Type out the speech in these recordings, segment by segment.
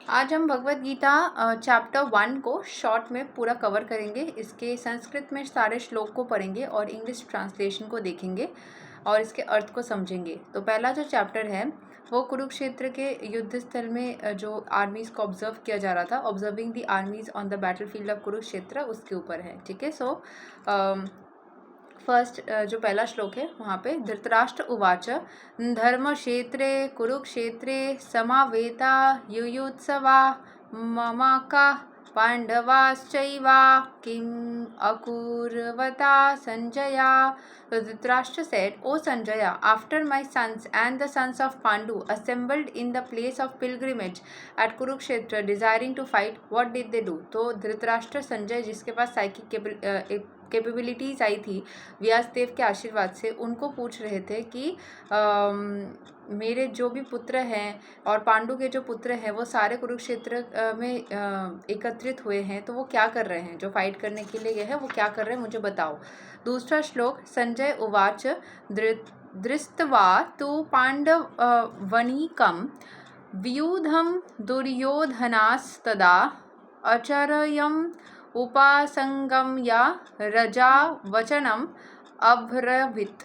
आज हम भगवत गीता चैप्टर 1 को शॉर्ट में पूरा कवर करेंगे। इसके संस्कृत में सारे श्लोक को पढ़ेंगे और इंग्लिश ट्रांसलेशन को देखेंगे और इसके अर्थ को समझेंगे। तो पहला जो चैप्टर है वो कुरुक्षेत्र के युद्ध स्थल में जो आर्मीज को ऑब्जर्व किया जा रहा था, observing the armies on the battlefield of Kurukshetra, उसके ऊपर है। ठीक है। सो फर्स्ट जो पहला श्लोक है वहाँ पे धृतराष्ट्र उवाच धर्मक्षेत्रे कुरुक्षेत्रे समावेता युयुत्सवा ममाका पांडवाश्चैवा किम अकुर्वता संजया। So Dhritarashtra said, O Sanjaya, after my sons and the sons of Pandu assembled in the place of pilgrimage at Kurukshetra desiring to fight, what did they do? तो धृतराष्ट्र संजय जिसके पास साइकिक कैपेबिलिटीज आई थी व्यासदेव के आशीर्वाद से, उनको पूछ रहे थे कि मेरे जो भी पुत्र हैं और पांडु के जो पुत्र हैं वो सारे कुरुक्षेत्र में एकत्रित हुए हैं, तो वो क्या कर रहे हैं, जो फाइट करने के लिए गए हैं वो क्या कर रहे हैं, मुझे बताओ। दूसरा श्लोक संजय उवाच दृष्ट्वा तु पांडवनीकं व्यूधं दुर्योधनास्तदा अचरयम् उपासंगम या रजा वचनम अब्रवीत।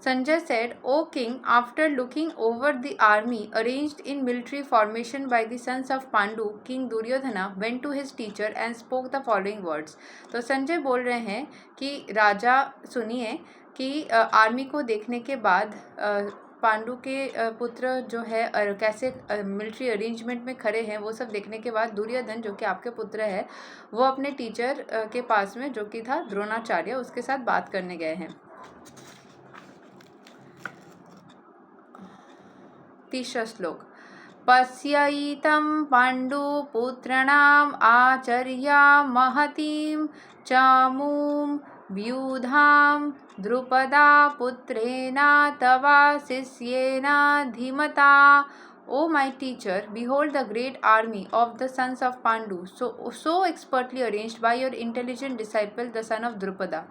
Sanjay said, O king, after looking over the army arranged in military formation by the sons of Pandu, King Duryodhana went to his teacher and spoke the following words. तो संजय बोल रहे हैं कि राजा सुनिए कि आर्मी को देखने के बाद पांडु के पुत्र जो है कैसे मिलिट्री अरेंजमेंट में खड़े हैं, वो सब देखने के बाद दुर्योधन जो कि आपके पुत्र है वो अपने टीचर के पास में, जो कि था द्रोणाचार्य, उसके साथ बात करने गए हैं। तीसरा श्लोक पश्यैतं पाण्डुपुत्राणाम् आचर्या महतीं चामूं व्यूधां द्रुपदा पुत्रेण तवा शिष्येन धीमता। O my teacher, behold the great army of the sons of Pandu, so expertly arranged by your intelligent disciple, the son of Drupada.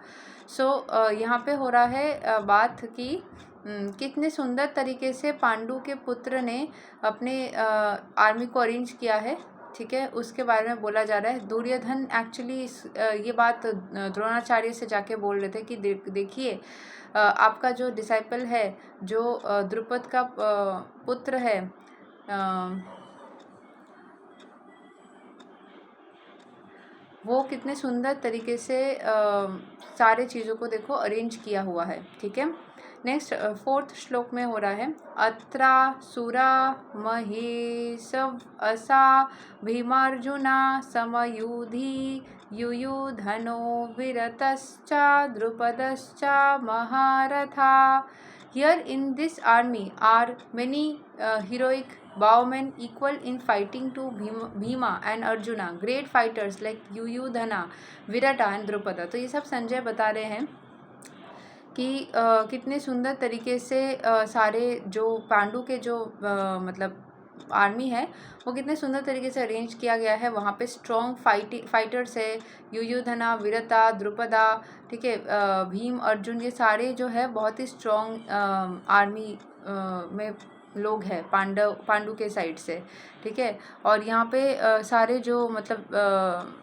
So यहाँ पे हो रहा है बात कि कितने सुंदर तरीके से पांडु के पुत्र ने अपने आर्मी को अरेंज किया है। ठीक है, उसके बारे में बोला जा रहा है। दुर्योधन एक्चुअली ये बात द्रोणाचार्य से जाके बोल रहे थे कि देखिए आपका जो डिसाइपल है, जो द्रुपद का पुत्र है, वो कितने सुंदर तरीके से सारे चीज़ों को देखो अरेंज किया हुआ है। ठीक है, नेक्स्ट फोर्थ श्लोक में हो रहा है अत्रा सुरा महेशव असा भीमार्जुना समयुधि युयुधनो विरतश्चा द्रुपदश्चा महारथा। Here in this army are many heroic bowmen equal in fighting to Bhima and Arjuna, great fighters like Yuyudhana, Virata and Drupada। तो ये सब संजय बता रहे हैं कि कितने सुंदर तरीके से सारे जो पांडु के जो मतलब आर्मी है वो कितने सुंदर तरीके से अरेंज किया गया है। वहाँ पे स्ट्रॉन्ग फाइटर्स है, युयुधना, वीरता, द्रुपदा, ठीक है, भीम, अर्जुन, ये सारे जो है बहुत ही स्ट्रॉन्ग आर्मी में लोग हैं पांडु के साइड से। ठीक है, और यहाँ पे सारे जो मतलब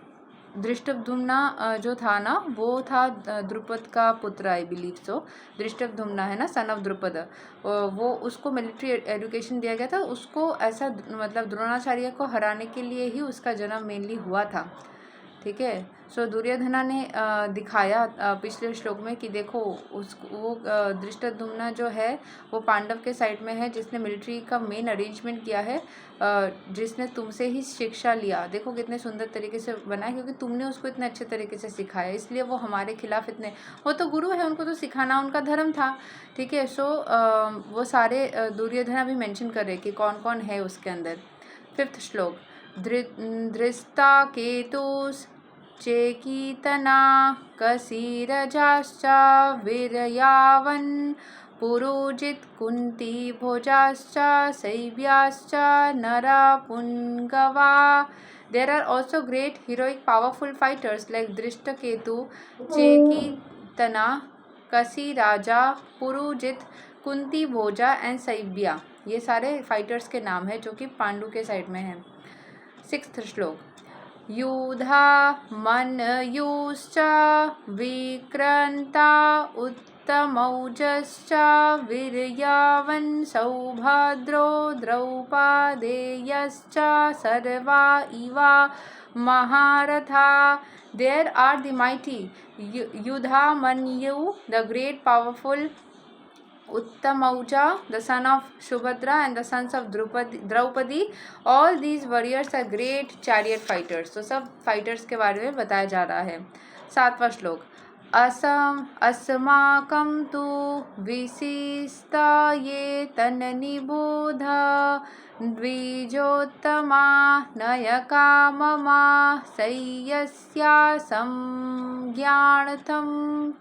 धृष्टद्युम्न जो था ना, वो था द्रुपद का पुत्र, आई बिलीव सो। धृष्टद्युम्न है ना, सन ऑफ द्रुपद, वो उसको मिलिट्री एजुकेशन दिया गया था। उसको ऐसा मतलब द्रोणाचार्य को हराने के लिए ही उसका जन्म मेनली हुआ था। ठीक है, सो दुर्योधना ने दिखाया पिछले श्लोक में कि देखो वो धृष्टद्युम्न जो है वो पांडव के साइड में है, जिसने मिलिट्री का मेन अरेंजमेंट किया है, जिसने तुमसे ही शिक्षा लिया। देखो कितने सुंदर तरीके से बनाया, क्योंकि तुमने उसको इतने अच्छे तरीके से सिखाया, इसलिए वो हमारे खिलाफ इतने, वो तो गुरु है, उनको तो सिखाना उनका धर्म था। ठीक है, सो वो सारे दुर्योधना भी मेंशन कर रहे कि कौन कौन है उसके अंदर। फिफ्थ श्लोक धृष्टा केतुस चेकीतना कसीरजाश्च वीरयावन् Purujit Kunti भोजाश्च शैव्याश्च नरपुंगवा। There are also great heroic powerful fighters like Drishtaketu, Chekitana, कसी राजा, पुरुजित, कुंती भोजा एंड सैव्या। ये सारे फाइटर्स के नाम है जो कि पांडु के साइड में हैं। सिक्स्थ श्लोक। युधा मनयुश्च विक्रन्ता उत्तमौजश्च वीर्यवन् सौभद्रो द्रौपदेयश्च सर्वा Eva महारथा। There are the mighty Yudhamanyu, the great powerful, Uttamauja, the son of Subhadra, and the sons of Draupadi. All these warriors are great chariot fighters. तो सब fighters के बारे में बताया जा रहा है। सातवां श्लोक। अस्माकं तु विशिष्टा ये तन्निबोध द्विजोत्तमा नयका ममा सय्यस्या संज्ञार्थं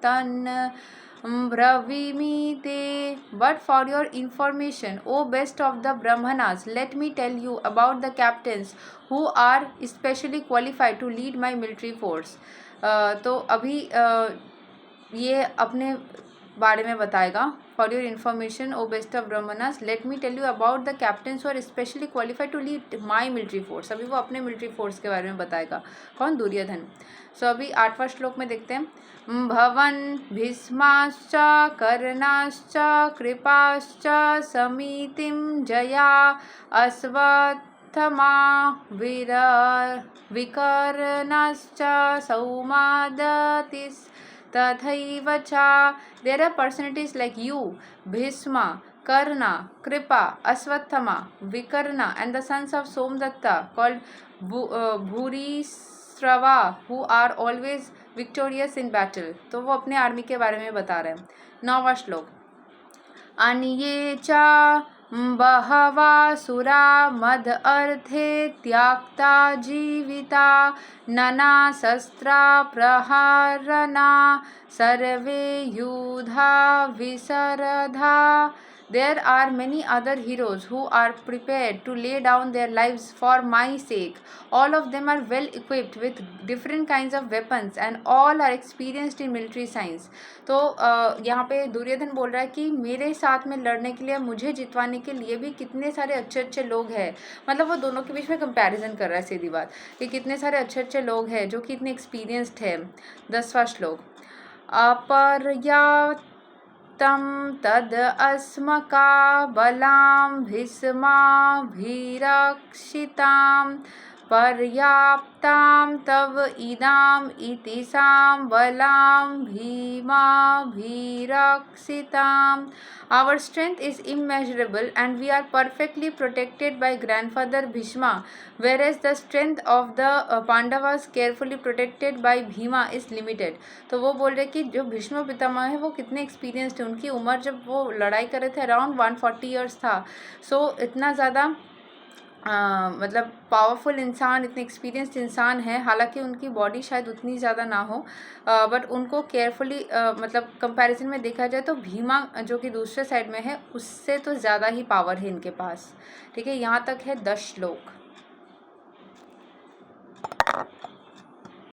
तन् Bravimite. But for your information, O best of the Brahmanas, let me tell you about the captains who are especially qualified to lead my military force. तो अभी ये अपने बारे में बताएगा। For your information, O best of Brahmanas, let me tell you about the captains who are especially qualified to lead my military force. अभी वो अपने military force के बारे में बताएगा। कौन? दुर्योधन। सो अभी 8वां श्लोक में देखते हैं। भवन् भीष्माश्च कर्णाश्च कृपाश्च समितिं जया अश्वत्थमा विकर्णश्च सौमादतिस् तथैव च। There are personalities like you, Bhishma, Karna, Kripa, Ashwathama, Vikarna, and the sons of Somdatta called Bhurishrava, who are always victorious in battle. तो वो अपने आर्मी के बारे में बता रहे हैं। 9वां श्लोक। अन्ये च बहवा सुरा मद अर्थे त्याक्ता जीविता नना शस्त्रा प्रहारना सर्वे युधा विशरधा। There are many other heroes who are prepared to lay down their lives for my sake. All of them are well equipped with different kinds of weapons and all are experienced in military science. तो यहाँ पे दुर्योधन बोल रहा है कि मेरे साथ में लड़ने के लिए, मुझे जितवाने के लिए भी कितने सारे अच्छे अच्छे लोग हैं। मतलब वो दोनों के बीच में कंपैरिजन कर रहा है, सीधी बात, कि कितने सारे अच्छे अच्छे लोग हैं जो कि इतने एक्सपीरियंस्ड है। 10वां श्लोक। अपर्याप्तं तद अस्मका बलां भीष्माभिरक्षितां पर्याप्तां तव इदाम इति सां बलां भीमाभिरक्षितां। Our strength is immeasurable and we are perfectly protected by grandfather Bhishma, whereas the strength of the Pandavas carefully protected by Bhima is limited. तो वो बोल रहे कि जो भीष्म पितामह है वो कितने एक्सपीरियंस्ड है। उनकी उम्र जब वो लड़ाई कर रहे थे अराउंड 140 ईयर्स था। सो इतना ज़्यादा मतलब पावरफुल इंसान, इतने एक्सपीरियंस्ड इंसान है। हालांकि उनकी बॉडी शायद उतनी ज़्यादा ना हो, बट उनको केयरफुली मतलब कंपैरिजन में देखा जाए तो भीमा जो कि दूसरे साइड में है उससे तो ज़्यादा ही पावर है इनके पास। ठीक है, यहाँ तक है 10 श्लोक।